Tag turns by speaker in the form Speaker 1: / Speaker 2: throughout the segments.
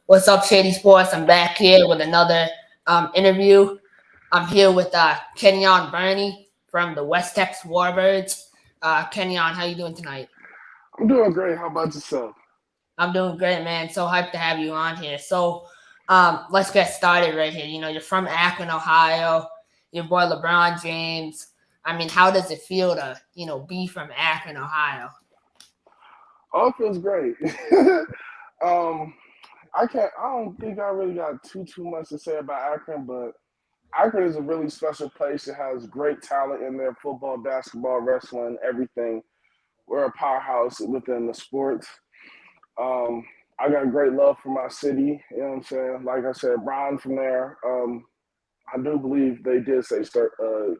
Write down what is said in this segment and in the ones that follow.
Speaker 1: What's up, Shady Sports? I'm back here with another interview. I'm here with Kenyon Burney from the West Texas Warbirds. Kenyon, how you doing tonight?
Speaker 2: I'm doing great. How about yourself?
Speaker 1: I'm doing great, man. So hyped to have you on here. So let's get started right here. You're from Akron, Ohio. Your boy LeBron James. I mean, how does it feel to be from Akron, Ohio?
Speaker 2: Oh, it feels great. um, I don't think I really got too much to say about Akron, but Akron is a really special place. It has great talent in there: football, basketball, wrestling, everything. We're a powerhouse within the sports. Um, I got great love for my city. You know what I'm saying? Like I said, Brian from there. I do believe they did say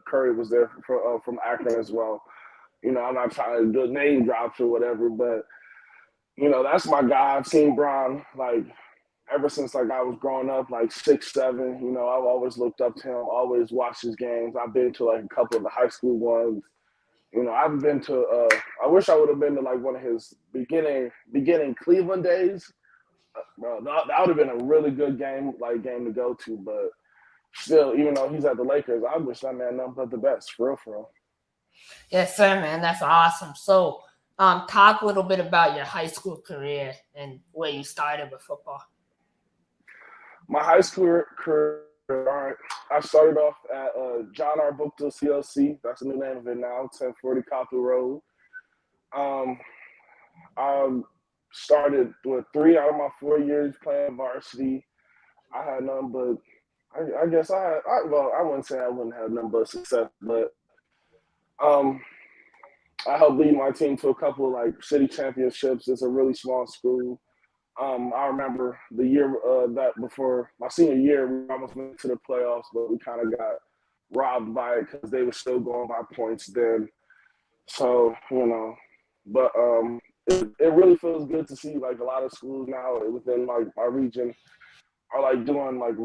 Speaker 2: Curry was there from Akron as well. I'm not trying to do name drops or whatever, but that's my guy. I've seen Bron like ever since like I was growing up, like 6, 7. I've always looked up to him, always watched his games. I've been to like a couple of the high school ones. I've been to. I wish I would have been to like one of his beginning Cleveland days. Bro, that would have been a really good game to go to. But still, even though he's at the Lakers, I wish that man nothing but the best, for real, for real.
Speaker 1: Yes, sir, man. That's awesome. So, talk a little bit about your high school career and where you started with football.
Speaker 2: My high school career, all right, I started off at John R. Bookto CLC. That's the new name of it now, 1040 Copper Road. Um, I started with 3 out of my 4 years playing varsity. I had none but, I guess well, I wouldn't say I wouldn't have none but success, but um, I helped lead my team to a couple of like city championships. It's a really small school. I remember the year that before my senior year, we almost went to the playoffs, but we kind of got robbed by it because they were still going by points then. So, but it really feels good to see like a lot of schools now within like my region are like doing like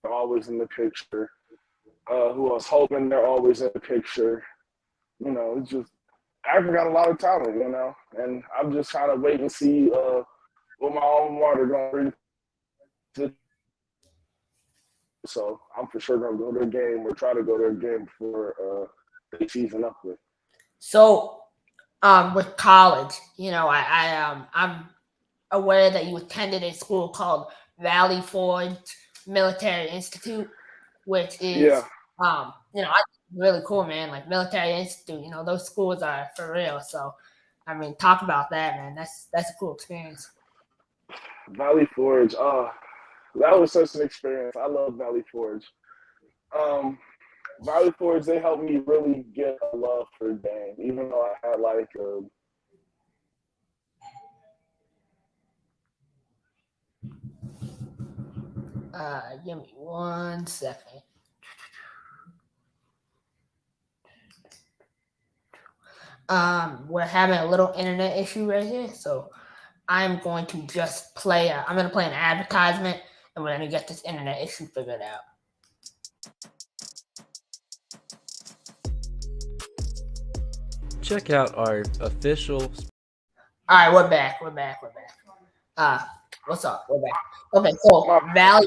Speaker 2: always in the picture. Who else? Hoping they're always in the picture. It's just Akron got a lot of talent, and I'm just trying to wait and see what my alma mater going to bring to. So I'm for sure going to go to a game or try to go to a game before the season up with.
Speaker 1: So, with college, I'm aware that you attended a school called Valley Forge Military Institute, which is,
Speaker 2: Yeah.
Speaker 1: really cool, man. Like Military Institute, those schools are for real. So, I mean, talk about that, man. That's a cool experience.
Speaker 2: Valley Forge. That was such an experience. I love Valley Forge. Um, Valley Forge, they helped me really get a love for the game, even though I had like
Speaker 1: Give me 1 second. We're having a little internet issue right here, so I'm going to just play. I'm going to play an advertisement, and we're going to get this internet issue figured out.
Speaker 3: Check out our official.
Speaker 1: All right, we're back. Uh, what's up? We're back. Okay, so
Speaker 2: my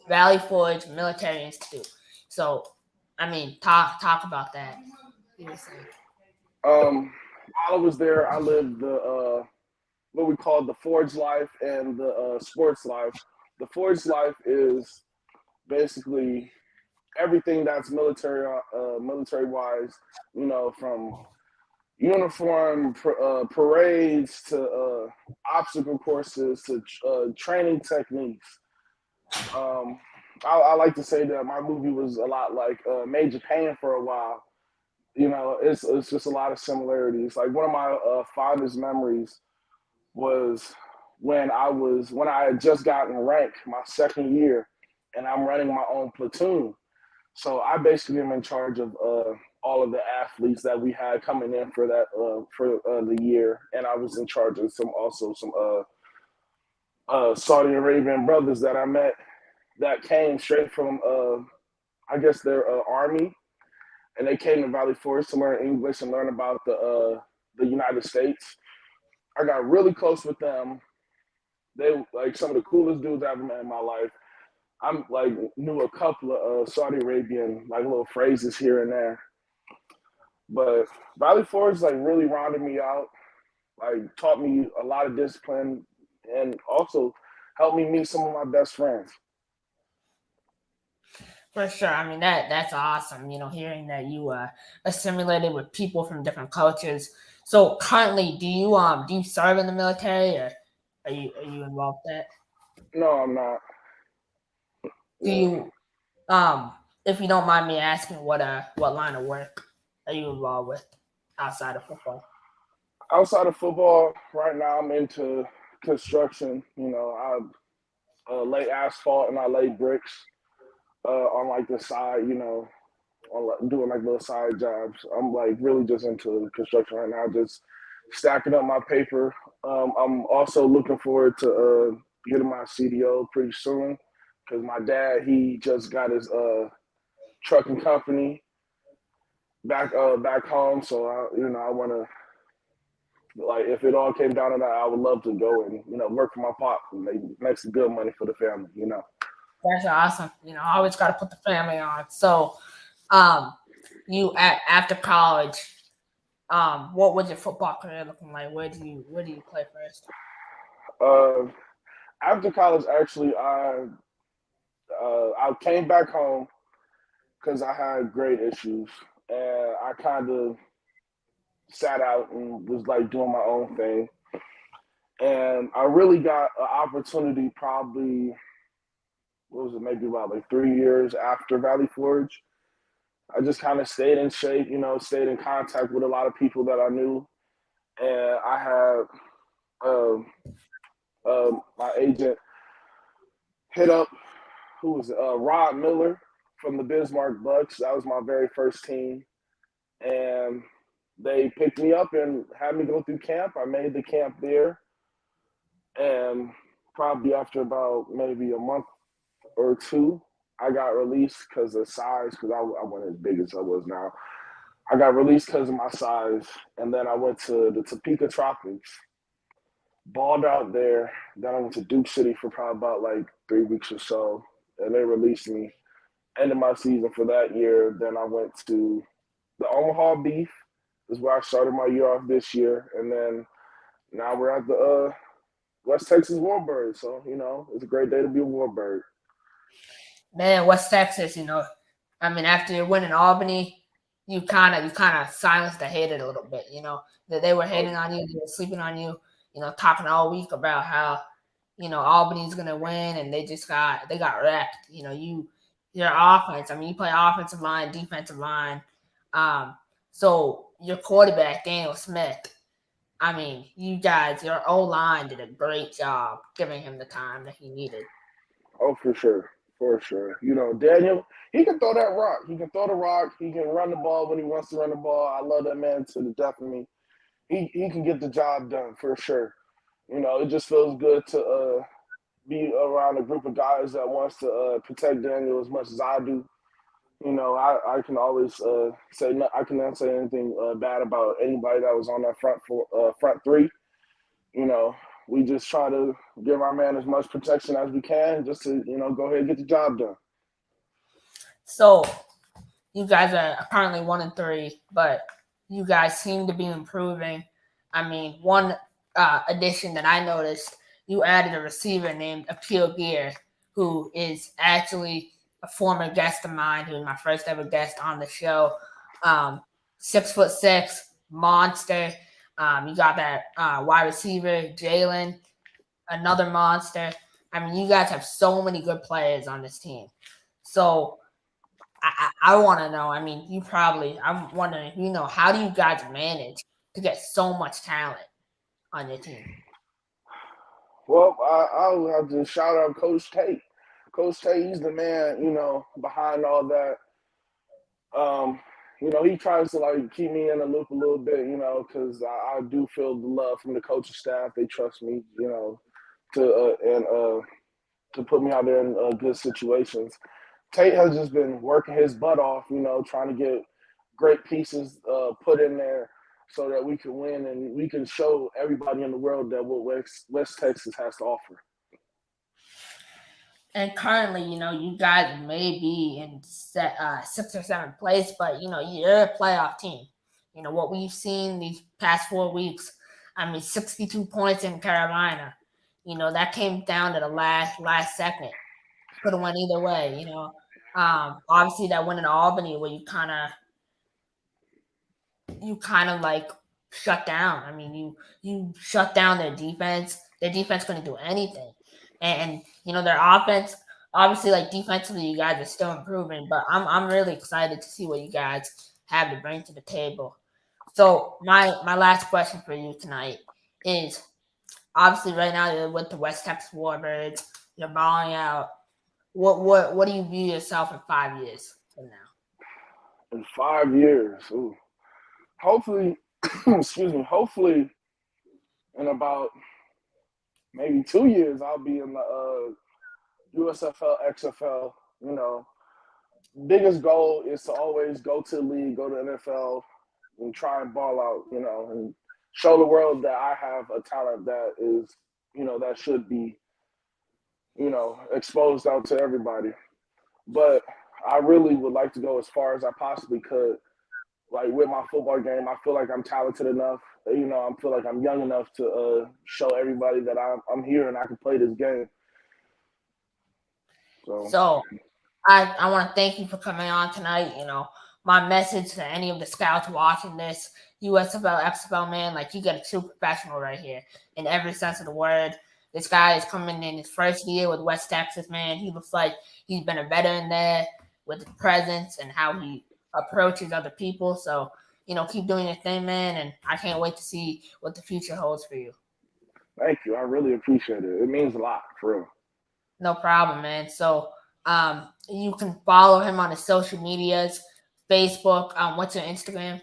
Speaker 1: Valley Forge Military Institute. So, I mean, talk about that.
Speaker 2: while I was there, I lived the what we call the Forge life and the sports life. The Forge life is basically everything that's military wise. From uniform parades to obstacle courses to training techniques. Um, I like to say that my movie was a lot like Major Payne for a while. It's just a lot of similarities. Like one of my fondest memories was when I had just gotten rank my second year, and I'm running my own platoon. So I basically am in charge of all of the athletes that we had coming in for that for the year, and I was in charge of some Saudi Arabian brothers that I met that came straight from I guess their army, and they came to Valley Forge to learn English and learn about the United States. I got really close with them. They like some of the coolest dudes I ever met in my life. I'm like knew a couple of Saudi Arabian like little phrases here and there, but Valley Forge like really rounded me out, like taught me a lot of discipline, and also helped me meet some of my best friends.
Speaker 1: For sure. I mean that's awesome. Hearing that you assimilated with people from different cultures. So currently, do you serve in the military, or are you involved in that?
Speaker 2: No, I'm not.
Speaker 1: Do
Speaker 2: Yeah.
Speaker 1: you if you don't mind me asking, what line of work are you involved with outside of football?
Speaker 2: Outside of football, right now I'm into construction. I lay asphalt and I lay bricks on like the side. On doing like little side jobs. I'm like really just into construction right now, just stacking up my paper. I'm also looking forward to getting my CDO pretty soon because my dad he just got his trucking company back home. So I want to like if it all came down to that, I would love to go and work for my pop and make some good money for the family.
Speaker 1: That's awesome. I always got to put the family on. So, um, after college, what was your football career looking like? Where do you play first?
Speaker 2: Uh, After college, actually, I came back home because I had grade issues, and I kind of sat out and was like doing my own thing. And I really got an opportunity probably what was it maybe about like 3 years after Valley Forge. I just kind of stayed in shape, stayed in contact with a lot of people that I knew, and I had my agent hit up who was it? Rod Miller from the Bismarck Bucks. That was my very first team, and they picked me up and had me go through camp. I made the camp there, and probably after about maybe a month or two, I got released because of size. Because I wasn't as big as I was now. I got released because of my size, and then I went to the Topeka Tropics, balled out there. Then I went to Duke City for probably about like 3 weeks or so, and they released me. Ended my season for that year. Then I went to the Omaha Beef, is where I started my year off this year, and then now we're at the West Texas Warbird. So it's a great day to be a Warbird.
Speaker 1: Man, West Texas, I mean, after you win in Albany, you kind of silenced the haters a little bit. That they were hating on you, they were sleeping on you. Talking all week about how Albany's gonna win, and they got wrecked. Your offense. I mean, you play offensive line, defensive line. Um, so your quarterback Daniel Smith. I mean, you guys, your O line did a great job giving him the time that he needed.
Speaker 2: Oh, for sure. For sure. Daniel, he can throw that rock. He can throw the rock. He can run the ball when he wants to run the ball. I love that man to the death of me. He can get the job done for sure. It just feels good to be around a group of guys that wants to protect Daniel as much as I do. I can always say no, I can never say anything bad about anybody that was on that front three. You know, we just try to give our man as much protection as we can, just to go ahead and get the job done.
Speaker 1: So you guys are currently 1-3, but you guys seem to be improving. I mean, one addition that I noticed, you added a receiver named Appeal Gear, who is actually a former guest of mine, who was my first ever guest on the show. Um, 6'6", monster. You got that wide receiver, Jalen, another monster. I mean, you guys have so many good players on this team. So I want to know. I mean, I'm wondering, how do you guys manage to get so much talent on your team?
Speaker 2: Well, I'll have to shout out Coach Tate. Coach Tate, he's the man, behind all that. Um, he tries to like keep me in the loop a little bit, because I do feel the love from the coaching staff. They trust me, to put me out there in good situations. Tate has just been working his butt off, trying to get great pieces put in there. so that we can win and we can show everybody in the world that what West Texas has to offer.
Speaker 1: And currently, you guys may be in 6th or 7th place, but you're a playoff team. What we've seen these past 4 weeks. 62 points in Carolina. That came down to the last second. Could have went either way. Obviously that win in Albany where you kind of like shut down. You shut down their defense. Their defense couldn't do anything. And their offense, obviously, like defensively, you guys are still improving. But I'm really excited to see what you guys have to bring to the table. So my last question for you tonight is obviously right now you're with the West Texas Warbirds. You're balling out. What do you view yourself in 5 years from now?
Speaker 2: In 5 years, ooh. Hopefully, excuse me. Hopefully, in about maybe 2 years, I'll be in the USFL, XFL. Biggest goal is to always go to the league, go to the NFL, and try and ball out. And show the world that I have a talent that is, that should be, exposed out to everybody. But I really would like to go as far as I possibly could. Like with my football game, I feel like I'm talented enough. I feel like I'm young enough to show everybody that I'm here and I can play this game.
Speaker 1: So I want to thank you for coming on tonight. My message to any of the scouts watching this, USFL, XFL, man, like you get a true professional right here in every sense of the word. This guy is coming in his first year with West Texas, man. He looks like he's been a veteran there with his presence and how he approaches other people. So, keep doing your thing, man. And I can't wait to see what the future holds for you.
Speaker 2: Thank you. I really appreciate it. It means a lot, for real.
Speaker 1: No problem, man. So you can follow him on his social medias, Facebook. What's your Instagram?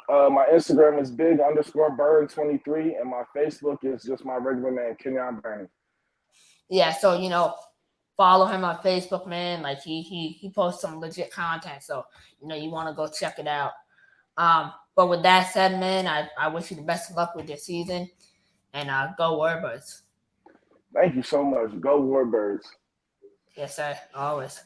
Speaker 2: My Instagram is big_Burn23, and my Facebook is just my regular name, Kenyon Burney.
Speaker 1: Yeah, so follow him on Facebook, man. Like he posts some legit content, so you want to go check it out. But with that said, man, I wish you the best of luck with your season, and go Warbirds.
Speaker 2: Thank you so much. Go Warbirds.
Speaker 1: Yes, sir. Always.